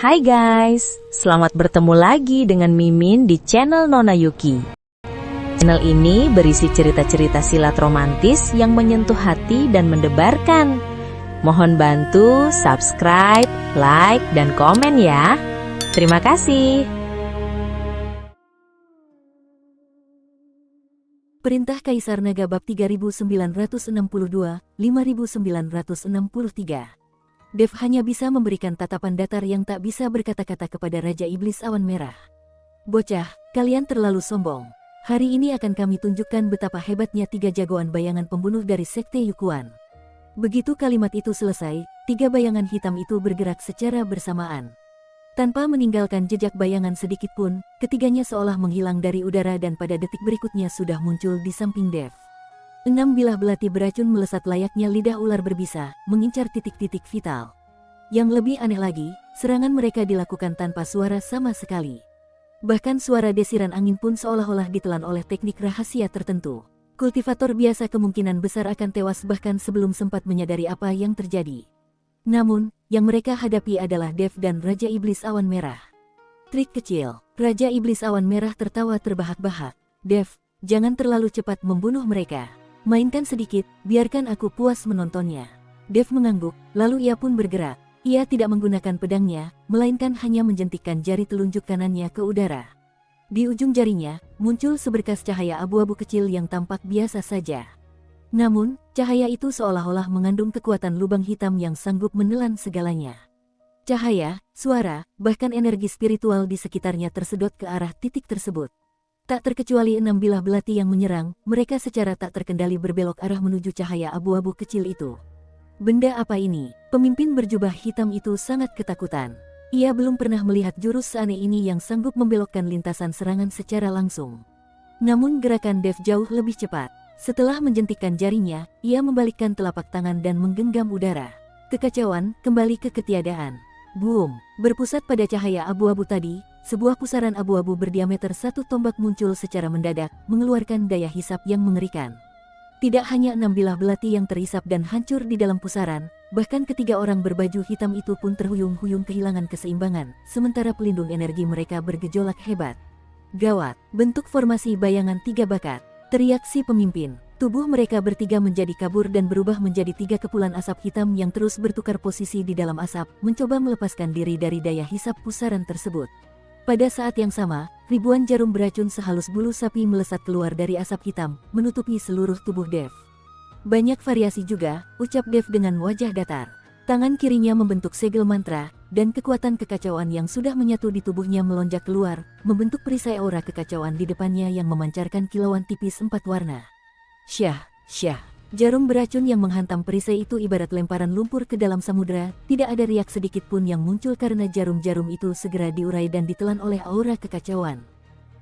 Hai guys, selamat bertemu lagi dengan Mimin di channel Nona Yuki. Channel ini berisi cerita-cerita silat romantis yang menyentuh hati dan mendebarkan. Mohon bantu subscribe, like, dan komen ya. Terima kasih. Perintah Kaisar Naga bab 3962-5963. Dev hanya bisa memberikan tatapan datar yang tak bisa berkata-kata kepada Raja Iblis Awan Merah. Bocah, kalian terlalu sombong. Hari ini akan kami tunjukkan betapa hebatnya 3 jagoan bayangan pembunuh dari Sekte Yukuan. Begitu kalimat itu selesai, 3 bayangan hitam itu bergerak secara bersamaan. Tanpa meninggalkan jejak bayangan sedikit pun, ketiganya seolah menghilang dari udara dan pada detik berikutnya sudah muncul di samping Dev. 6 bilah belati beracun melesat layaknya lidah ular berbisa, mengincar titik-titik vital. Yang lebih aneh lagi, serangan mereka dilakukan tanpa suara sama sekali. Bahkan suara desiran angin pun seolah-olah ditelan oleh teknik rahasia tertentu. Kultivator biasa kemungkinan besar akan tewas bahkan sebelum sempat menyadari apa yang terjadi. Namun, yang mereka hadapi adalah Dev dan Raja Iblis Awan Merah. Trik kecil, Raja Iblis Awan Merah tertawa terbahak-bahak. Dev, jangan terlalu cepat membunuh mereka. Mainkan sedikit, biarkan aku puas menontonnya. Dev mengangguk, lalu ia pun bergerak. Ia tidak menggunakan pedangnya, melainkan hanya menjentikkan jari telunjuk kanannya ke udara. Di ujung jarinya, muncul seberkas cahaya abu-abu kecil yang tampak biasa saja. Namun, cahaya itu seolah-olah mengandung kekuatan lubang hitam yang sanggup menelan segalanya. Cahaya, suara, bahkan energi spiritual di sekitarnya tersedot ke arah titik tersebut. Tak terkecuali 6 bilah belati yang menyerang, mereka secara tak terkendali berbelok arah menuju cahaya abu-abu kecil itu. Benda apa ini? Pemimpin berjubah hitam itu sangat ketakutan. Ia belum pernah melihat jurus seaneh ini yang sanggup membelokkan lintasan serangan secara langsung. Namun gerakan Dev jauh lebih cepat. Setelah menjentikkan jarinya, ia membalikkan telapak tangan dan menggenggam udara. Kekacauan kembali ke ketiadaan. Boom! Berpusat pada cahaya abu-abu tadi, sebuah pusaran abu-abu berdiameter 1 tombak muncul secara mendadak, mengeluarkan daya hisap yang mengerikan. Tidak hanya 6 bilah belati yang terhisap dan hancur di dalam pusaran, bahkan ketiga orang berbaju hitam itu pun terhuyung-huyung kehilangan keseimbangan, sementara pelindung energi mereka bergejolak hebat. Gawat, bentuk formasi bayangan 3 bakat, teriak si pemimpin. Tubuh mereka bertiga menjadi kabur dan berubah menjadi 3 kepulan asap hitam yang terus bertukar posisi di dalam asap, mencoba melepaskan diri dari daya hisap pusaran tersebut. Pada saat yang sama, ribuan jarum beracun sehalus bulu sapi melesat keluar dari asap hitam, menutupi seluruh tubuh Dev. Banyak variasi juga, ucap Dev dengan wajah datar. Tangan kirinya membentuk segel mantra, dan kekuatan kekacauan yang sudah menyatu di tubuhnya melonjak keluar, membentuk perisai aura kekacauan di depannya yang memancarkan kilauan tipis 4 warna. Syah, syah. Jarum beracun yang menghantam perisai itu ibarat lemparan lumpur ke dalam samudera, tidak ada riak sedikit pun yang muncul karena jarum-jarum itu segera diurai dan ditelan oleh aura kekacauan.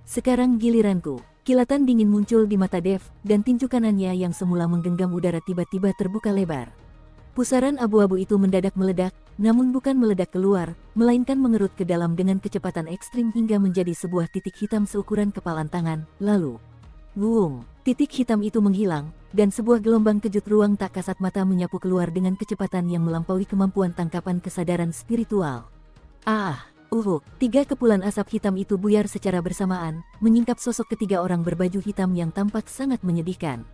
Sekarang giliranku. Kilatan dingin muncul di mata Dev, dan tinju kanannya yang semula menggenggam udara tiba-tiba terbuka lebar. Pusaran abu-abu itu mendadak meledak, namun bukan meledak keluar, melainkan mengerut ke dalam dengan kecepatan ekstrim hingga menjadi sebuah titik hitam seukuran kepalan tangan, lalu boom! Titik hitam itu menghilang, dan sebuah gelombang kejut ruang tak kasat mata menyapu keluar dengan kecepatan yang melampaui kemampuan tangkapan kesadaran spiritual. Uhuk! 3 kepulan asap hitam itu buyar secara bersamaan, menyingkap sosok ketiga orang berbaju hitam yang tampak sangat menyedihkan.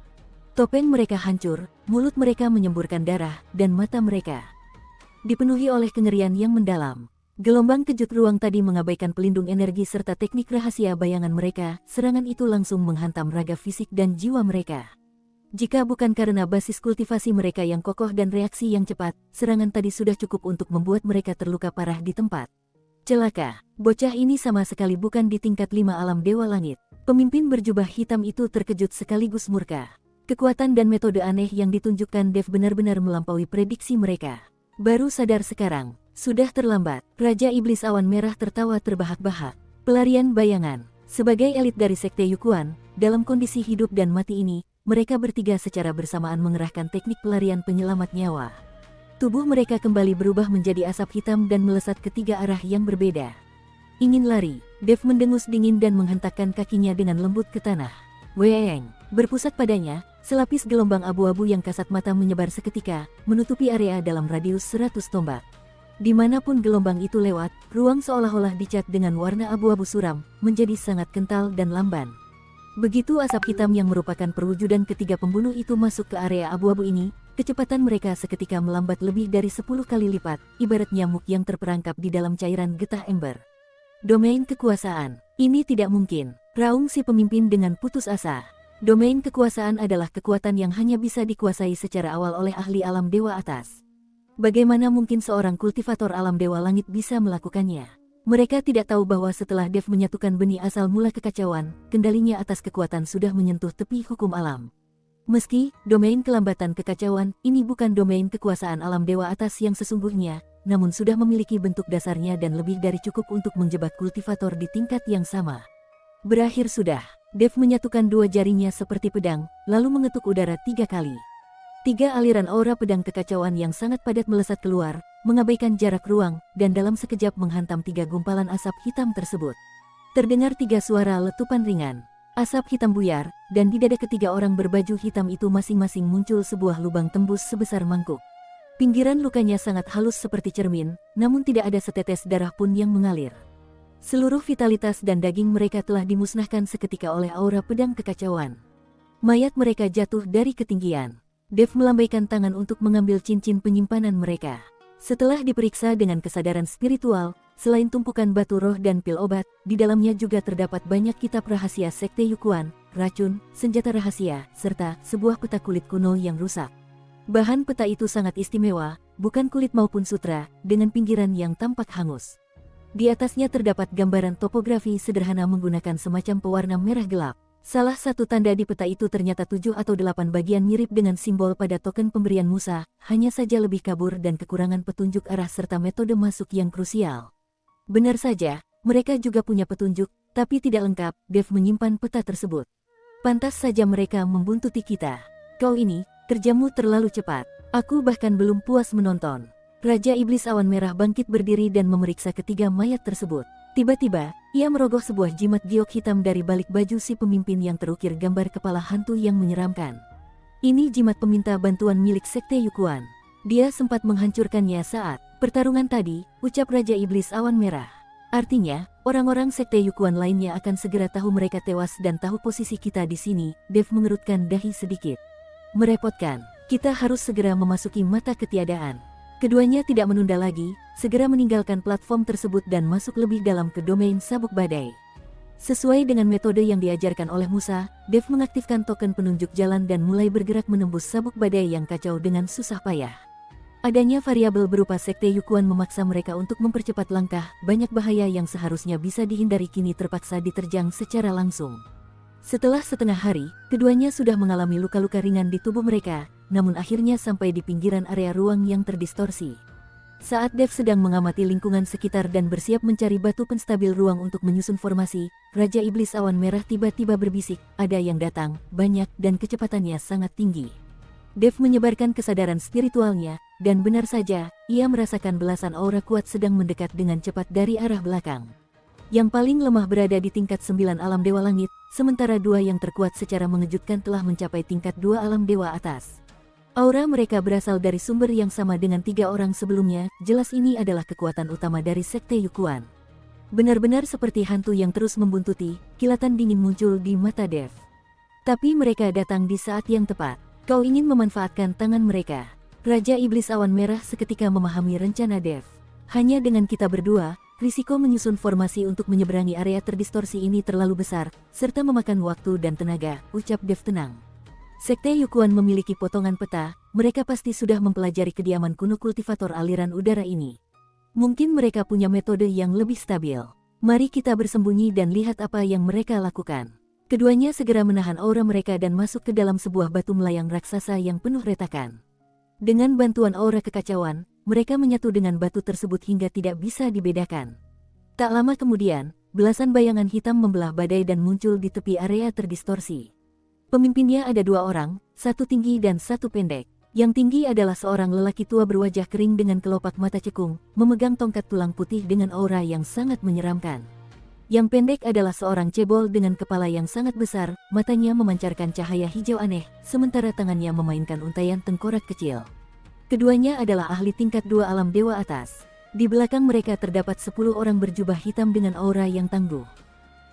Topeng mereka hancur, mulut mereka menyemburkan darah, dan mata mereka dipenuhi oleh kengerian yang mendalam. Gelombang kejut ruang tadi mengabaikan pelindung energi serta teknik rahasia bayangan mereka, serangan itu langsung menghantam raga fisik dan jiwa mereka. Jika bukan karena basis kultivasi mereka yang kokoh dan reaksi yang cepat, serangan tadi sudah cukup untuk membuat mereka terluka parah di tempat. Celaka, bocah ini sama sekali bukan di tingkat 5 alam dewa langit. Pemimpin berjubah hitam itu terkejut sekaligus murka. Kekuatan dan metode aneh yang ditunjukkan Dev benar-benar melampaui prediksi mereka. Baru sadar sekarang. Sudah terlambat, Raja Iblis Awan Merah tertawa terbahak-bahak. Pelarian bayangan. Sebagai elit dari Sekte Yukuan, dalam kondisi hidup dan mati ini, mereka bertiga secara bersamaan mengerahkan teknik pelarian penyelamat nyawa. Tubuh mereka kembali berubah menjadi asap hitam dan melesat ke 3 arah yang berbeda. Ingin lari, Dev mendengus dingin dan menghentakkan kakinya dengan lembut ke tanah. Weeng! Berpusat padanya, selapis gelombang abu-abu yang kasat mata menyebar seketika, menutupi area dalam radius 100 tombak. Dimanapun gelombang itu lewat, ruang seolah-olah dicat dengan warna abu-abu suram, menjadi sangat kental dan lamban. Begitu asap hitam yang merupakan perwujudan ketiga pembunuh itu masuk ke area abu-abu ini, kecepatan mereka seketika melambat lebih dari 10 kali lipat, ibarat nyamuk yang terperangkap di dalam cairan getah ember. Domain kekuasaan. Ini tidak mungkin, raung si pemimpin dengan putus asa. Domain kekuasaan adalah kekuatan yang hanya bisa dikuasai secara awal oleh ahli alam dewa atas. Bagaimana mungkin seorang kultivator alam dewa langit bisa melakukannya? Mereka tidak tahu bahwa setelah Dev menyatukan benih asal mula kekacauan, kendalinya atas kekuatan sudah menyentuh tepi hukum alam. Meski domain kelambatan kekacauan ini bukan domain kekuasaan alam dewa atas yang sesungguhnya, namun sudah memiliki bentuk dasarnya dan lebih dari cukup untuk menjebak kultivator di tingkat yang sama. Berakhir sudah. Dev menyatukan dua jarinya seperti pedang, lalu mengetuk udara 3 kali. 3 aliran aura pedang kekacauan yang sangat padat melesat keluar, mengabaikan jarak ruang, dan dalam sekejap menghantam 3 gumpalan asap hitam tersebut. Terdengar 3 suara letupan ringan. Asap hitam buyar, dan di dada ketiga orang berbaju hitam itu masing-masing muncul sebuah lubang tembus sebesar mangkuk. Pinggiran lukanya sangat halus seperti cermin, namun tidak ada setetes darah pun yang mengalir. Seluruh vitalitas dan daging mereka telah dimusnahkan seketika oleh aura pedang kekacauan. Mayat mereka jatuh dari ketinggian. Dev melambaikan tangan untuk mengambil cincin penyimpanan mereka. Setelah diperiksa dengan kesadaran spiritual, selain tumpukan batu roh dan pil obat, di dalamnya juga terdapat banyak kitab rahasia Sekte Yukuan, racun, senjata rahasia, serta sebuah peta kulit kuno yang rusak. Bahan peta itu sangat istimewa, bukan kulit maupun sutra, dengan pinggiran yang tampak hangus. Di atasnya terdapat gambaran topografi sederhana menggunakan semacam pewarna merah gelap. Salah satu tanda di peta itu ternyata 7 atau 8 bagian mirip dengan simbol pada token pemberian Musa, hanya saja lebih kabur dan kekurangan petunjuk arah serta metode masuk yang krusial. Benar saja, mereka juga punya petunjuk, tapi tidak lengkap. Dev menyimpan peta tersebut. Pantas saja mereka membuntuti kita. Kau ini, kerjamu terlalu cepat. Aku bahkan belum puas menonton. Raja Iblis Awan Merah bangkit berdiri dan memeriksa ketiga mayat tersebut. Tiba-tiba, ia merogoh sebuah jimat giok hitam dari balik baju si pemimpin yang terukir gambar kepala hantu yang menyeramkan. Ini jimat peminta bantuan milik Sekte Yukuan. Dia sempat menghancurkannya saat pertarungan tadi, ucap Raja Iblis Awan Merah. Artinya, orang-orang Sekte Yukuan lainnya akan segera tahu mereka tewas dan tahu posisi kita di sini. Dev mengerutkan dahi sedikit. Merepotkan, kita harus segera memasuki mata ketiadaan. Keduanya tidak menunda lagi, segera meninggalkan platform tersebut dan masuk lebih dalam ke domain sabuk badai. Sesuai dengan metode yang diajarkan oleh Musa, Dev mengaktifkan token penunjuk jalan dan mulai bergerak menembus sabuk badai yang kacau dengan susah payah. Adanya variabel berupa Sekte Yukuan memaksa mereka untuk mempercepat langkah, banyak bahaya yang seharusnya bisa dihindari kini terpaksa diterjang secara langsung. Setelah setengah hari, keduanya sudah mengalami luka-luka ringan di tubuh mereka, namun akhirnya sampai di pinggiran area ruang yang terdistorsi. Saat Dev sedang mengamati lingkungan sekitar dan bersiap mencari batu penstabil ruang untuk menyusun formasi, Raja Iblis Awan Merah tiba-tiba berbisik, ada yang datang, banyak, dan kecepatannya sangat tinggi. Dev menyebarkan kesadaran spiritualnya, dan benar saja, ia merasakan belasan aura kuat sedang mendekat dengan cepat dari arah belakang. Yang paling lemah berada di tingkat 9 alam dewa langit, sementara 2 yang terkuat secara mengejutkan telah mencapai tingkat 2 alam dewa atas. Aura mereka berasal dari sumber yang sama dengan 3 orang sebelumnya, jelas ini adalah kekuatan utama dari Sekte Yukuan. Benar-benar seperti hantu yang terus membuntuti, kilatan dingin muncul di mata Dev. Tapi mereka datang di saat yang tepat. Kau ingin memanfaatkan tangan mereka. Raja Iblis Awan Merah seketika memahami rencana Dev. Hanya dengan kita berdua, risiko menyusun formasi untuk menyeberangi area terdistorsi ini terlalu besar, serta memakan waktu dan tenaga, ucap Dev tenang. Sekte Yukuan memiliki potongan peta, mereka pasti sudah mempelajari kediaman kuno kultivator aliran udara ini. Mungkin mereka punya metode yang lebih stabil. Mari kita bersembunyi dan lihat apa yang mereka lakukan. Keduanya segera menahan aura mereka dan masuk ke dalam sebuah batu melayang raksasa yang penuh retakan. Dengan bantuan aura kekacauan, mereka menyatu dengan batu tersebut hingga tidak bisa dibedakan. Tak lama kemudian, belasan bayangan hitam membelah badai dan muncul di tepi area terdistorsi. Pemimpinnya ada 2 orang, satu tinggi dan satu pendek. Yang tinggi adalah seorang lelaki tua berwajah kering dengan kelopak mata cekung, memegang tongkat tulang putih dengan aura yang sangat menyeramkan. Yang pendek adalah seorang cebol dengan kepala yang sangat besar, matanya memancarkan cahaya hijau aneh, sementara tangannya memainkan untaian tengkorak kecil. Keduanya adalah ahli tingkat 2 alam dewa atas. Di belakang mereka terdapat 10 orang berjubah hitam dengan aura yang tangguh.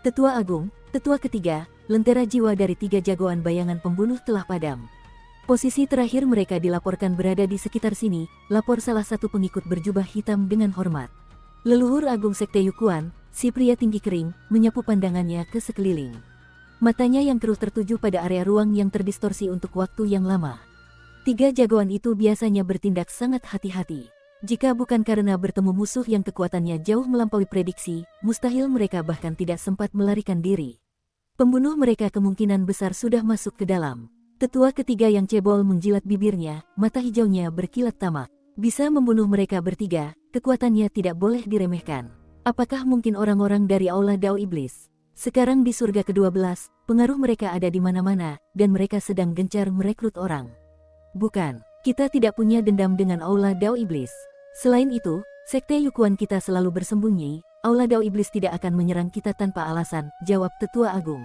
Tetua Agung, Tetua Ketiga, lentera jiwa dari 3 jagoan bayangan pembunuh telah padam. Posisi terakhir mereka dilaporkan berada di sekitar sini, lapor salah satu pengikut berjubah hitam dengan hormat. Leluhur Agung Sekte Yukuan, si pria tinggi kering, menyapu pandangannya ke sekeliling. Matanya yang keruh tertuju pada area ruang yang terdistorsi untuk waktu yang lama. 3 jagoan itu biasanya bertindak sangat hati-hati. Jika bukan karena bertemu musuh yang kekuatannya jauh melampaui prediksi, mustahil mereka bahkan tidak sempat melarikan diri. Pembunuh mereka kemungkinan besar sudah masuk ke dalam. Tetua Ketiga yang cebol menjilat bibirnya, mata hijaunya berkilat tamak. Bisa membunuh mereka bertiga, kekuatannya tidak boleh diremehkan. Apakah mungkin orang-orang dari Aula Dao Iblis? Sekarang di surga ke-12, pengaruh mereka ada di mana-mana, dan mereka sedang gencar merekrut orang. Bukan, kita tidak punya dendam dengan Aula Dao Iblis. Selain itu, Sekte Yukuan kita selalu bersembunyi, Aula Dao Iblis tidak akan menyerang kita tanpa alasan, jawab Tetua Agung.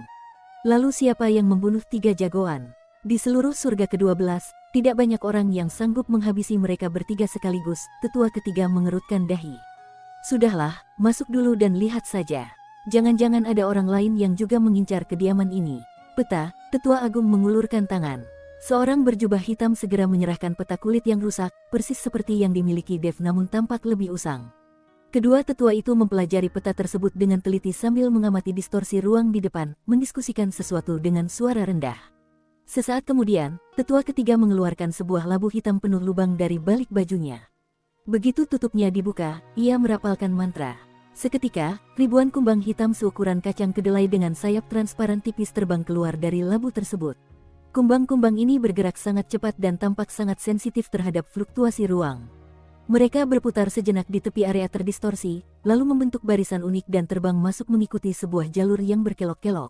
Lalu siapa yang membunuh 3 jagoan? Di seluruh surga ke-12, tidak banyak orang yang sanggup menghabisi mereka bertiga sekaligus, Tetua Ketiga mengerutkan dahi. Sudahlah, masuk dulu dan lihat saja. Jangan-jangan ada orang lain yang juga mengincar kediaman ini. Peta, Tetua Agung mengulurkan tangan. Seorang berjubah hitam segera menyerahkan peta kulit yang rusak, persis seperti yang dimiliki Dev namun tampak lebih usang. Kedua tetua itu mempelajari peta tersebut dengan teliti sambil mengamati distorsi ruang di depan, mendiskusikan sesuatu dengan suara rendah. Sesaat kemudian, Tetua Ketiga mengeluarkan sebuah labu hitam penuh lubang dari balik bajunya. Begitu tutupnya dibuka, ia merapalkan mantra. Seketika, ribuan kumbang hitam seukuran kacang kedelai dengan sayap transparan tipis terbang keluar dari labu tersebut. Kumbang-kumbang ini bergerak sangat cepat dan tampak sangat sensitif terhadap fluktuasi ruang. Mereka berputar sejenak di tepi area terdistorsi, lalu membentuk barisan unik dan terbang masuk mengikuti sebuah jalur yang berkelok-kelok.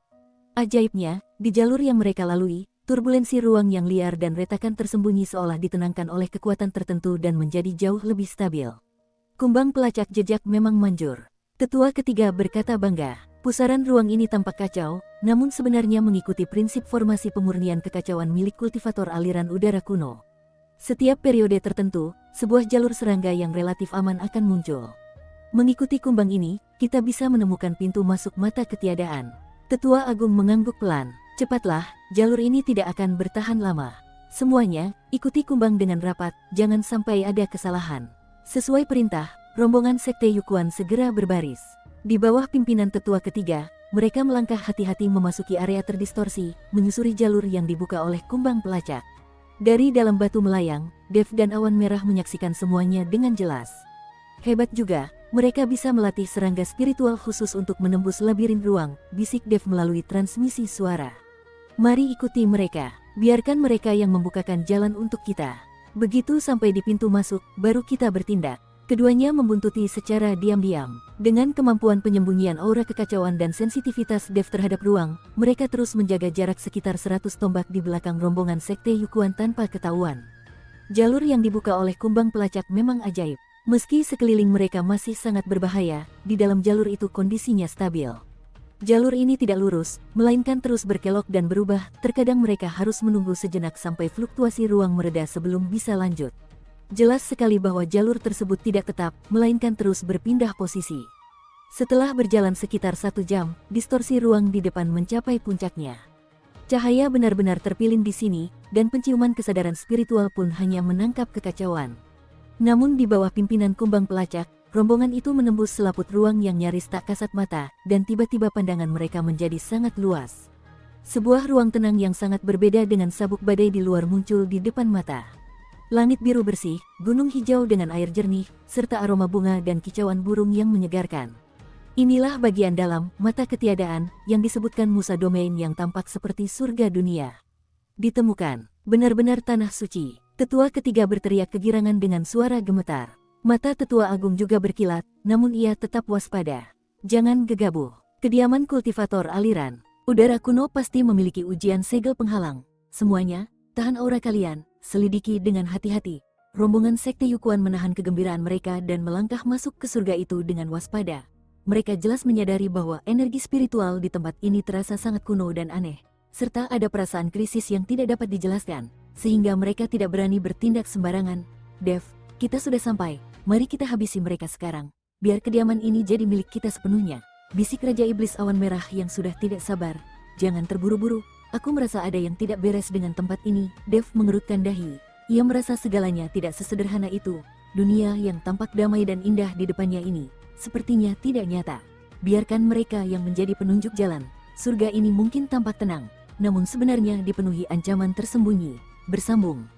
Ajaibnya, di jalur yang mereka lalui, turbulensi ruang yang liar dan retakan tersembunyi seolah ditenangkan oleh kekuatan tertentu dan menjadi jauh lebih stabil. Kumbang pelacak jejak memang manjur. Tetua Ketiga berkata bangga. Pusaran ruang ini tampak kacau, namun sebenarnya mengikuti prinsip formasi pemurnian kekacauan milik kultivator aliran udara kuno. Setiap periode tertentu, sebuah jalur serangga yang relatif aman akan muncul. Mengikuti kumbang ini, kita bisa menemukan pintu masuk mata ketiadaan. Tetua Agung mengangguk pelan. Cepatlah, jalur ini tidak akan bertahan lama. Semuanya, ikuti kumbang dengan rapat, jangan sampai ada kesalahan. Sesuai perintah, rombongan Sekte Yukuan segera berbaris. Di bawah pimpinan Tetua Ketiga, mereka melangkah hati-hati memasuki area terdistorsi, menyusuri jalur yang dibuka oleh kumbang pelacak. Dari dalam batu melayang, Dev dan Awan Merah menyaksikan semuanya dengan jelas. Hebat juga, mereka bisa melatih serangga spiritual khusus untuk menembus labirin ruang, bisik Dev melalui transmisi suara. Mari ikuti mereka, biarkan mereka yang membukakan jalan untuk kita. Begitu sampai di pintu masuk, baru kita bertindak. Keduanya membuntuti secara diam-diam. Dengan kemampuan penyembunyian aura kekacauan dan sensitivitas Dev terhadap ruang, mereka terus menjaga jarak sekitar 100 tombak di belakang rombongan Sekte Yukuan tanpa ketahuan. Jalur yang dibuka oleh kumbang pelacak memang ajaib. Meski sekeliling mereka masih sangat berbahaya, di dalam jalur itu kondisinya stabil. Jalur ini tidak lurus, melainkan terus berkelok dan berubah, terkadang mereka harus menunggu sejenak sampai fluktuasi ruang mereda sebelum bisa lanjut. Jelas sekali bahwa jalur tersebut tidak tetap, melainkan terus berpindah posisi. Setelah berjalan sekitar 1 jam, distorsi ruang di depan mencapai puncaknya. Cahaya benar-benar terpilin di sini, dan penciuman kesadaran spiritual pun hanya menangkap kekacauan. Namun di bawah pimpinan kumbang pelacak, rombongan itu menembus selaput ruang yang nyaris tak kasat mata, dan tiba-tiba pandangan mereka menjadi sangat luas. Sebuah ruang tenang yang sangat berbeda dengan sabuk badai di luar muncul di depan mata. Langit biru bersih, gunung hijau dengan air jernih, serta aroma bunga dan kicauan burung yang menyegarkan. Inilah bagian dalam, mata ketiadaan, yang disebutkan Musa Domain yang tampak seperti surga dunia. Ditemukan, benar-benar tanah suci. Tetua Ketiga berteriak kegirangan dengan suara gemetar. Mata Tetua Agung juga berkilat, namun ia tetap waspada. Jangan gegabah. Kediaman kultivator aliran udara kuno pasti memiliki ujian segel penghalang. Semuanya, tahan aura kalian. Selidiki dengan hati-hati. Rombongan Sekte Yukuan menahan kegembiraan mereka dan melangkah masuk ke surga itu dengan waspada. Mereka jelas menyadari bahwa energi spiritual di tempat ini terasa sangat kuno dan aneh, serta ada perasaan krisis yang tidak dapat dijelaskan, sehingga mereka tidak berani bertindak sembarangan. Dev, kita sudah sampai. Mari kita habisi mereka sekarang, biar kediaman ini jadi milik kita sepenuhnya. Bisik Raja Iblis Awan Merah yang sudah tidak sabar. Jangan terburu-buru, aku merasa ada yang tidak beres dengan tempat ini. Dev mengerutkan dahi. Ia merasa segalanya tidak sesederhana itu. Dunia yang tampak damai dan indah di depannya ini, sepertinya tidak nyata. Biarkan mereka yang menjadi penunjuk jalan. Surga ini mungkin tampak tenang, namun sebenarnya dipenuhi ancaman tersembunyi. Bersambung.